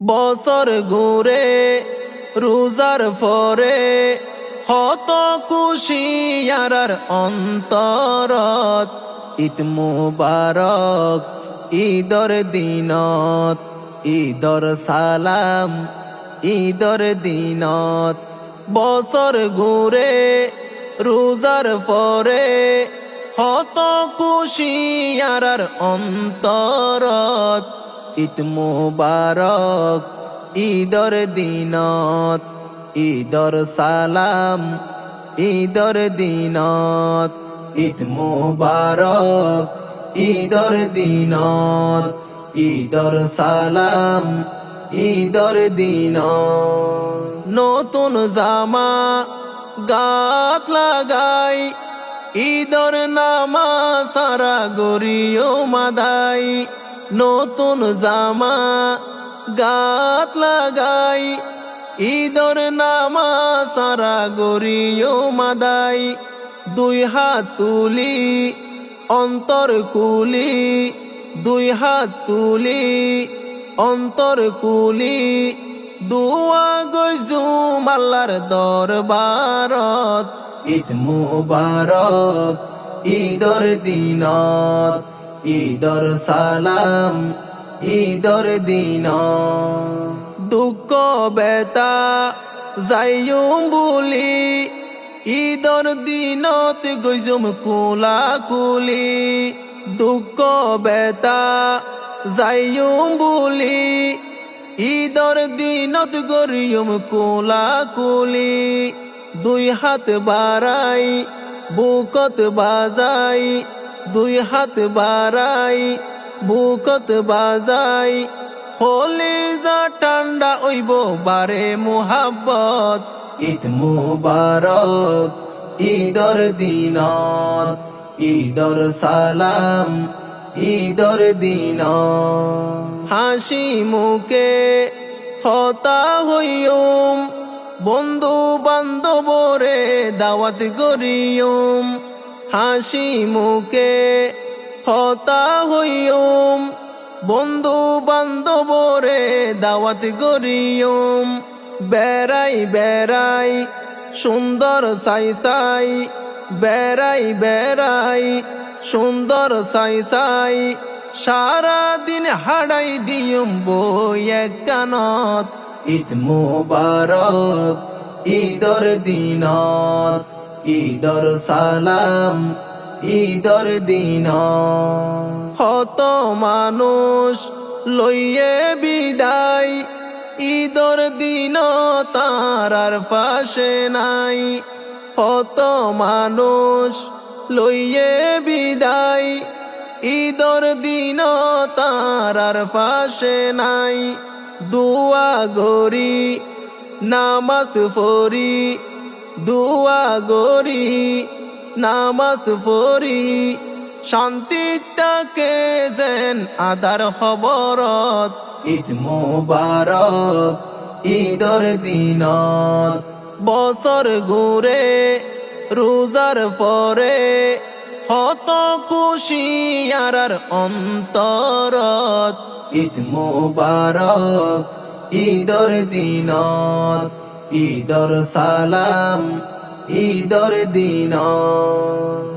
বছর ঘুরে রোজার ফরে হত খুশি আর অন্তরত ঈদ মুবারক ঈদর দিনত ঈদর সালাম ঈদর দিনত বছর ঘুরে রোজার ফরে হত খুশি আর অন্তরত ঈদ মুবারক ঈদর দিনত ঈদর সালাম ঈদর দিনত ঈদ মুবারক ঈদর দিনত ঈদর সালাম ঈদর দিনত নতুন জামা গাত লাগাই ঈদর নামাজ সারা গরিও মাদাই নতুন জামা গাত লাগাই ঈদর নামাজ সারা গরিও মাদাই দুই হাত তুলি অন্তর কুলি দুই হাত তুলি অন্তর কুলি দুয়া গইজুম আল্লাহর দরবারত ঈদ মুবারক ঈদর দিনত ঈদর সালাম ঈদর দিনত দুঃখ বেতা যাইয়ুম বুলি ঈদর দিনত গইজুম কুলা কুলি দুঃখ বেতা যাইয়ুম বুলি ঈদর দিনত গরিয়ুম কুলা কুলি দুই হাত বাড়াই বুকত বাজাই দুই হাত বাড়াই বুকত বাজাই হলি যা ঠান্ডা ওইব বারে মুহাব্বত ঈদ মুবারক ঈদর দিনত ঈদর সালাম ঈদর দিনত হাসি মুখে হতা হইয়ুম বন্ধু বান্ধবরে দাওয়াত করিয়ুম হাসি মুখে হতা হইয়ুম বন্ধু বান্ধবরে দাওয়াত করিয়ুম বেড়াই বেড়াই সুন্দর সাই সাই বেড়াই বেড়াই সুন্দর সাই সাই সারা দিন হাড়াই দিয়ুম বই এক কানত ঈদ মুবারক ঈদর দিনত ঈদর সালাম ঈদর দিনত হত মানুষ লইয়ে বিদায় ঈদর দিন তারার পাশে নাই হত মানুষ লইয়ে বিদায় ঈদর দিন তারার পাশে নাই দুয়া গরি নামাজ পড়ি দুয়া গরি নামাজ পড়ি শান্তি তাকে যেন আদার খবরত ঈদ মুবারক ঈদর দিনত বছর ঘুরে রোজার ফরে হত খুশি আর অন্তরত ঈদ মুবারক ঈদর দিনত ঈদর সালাম ঈদর দিনত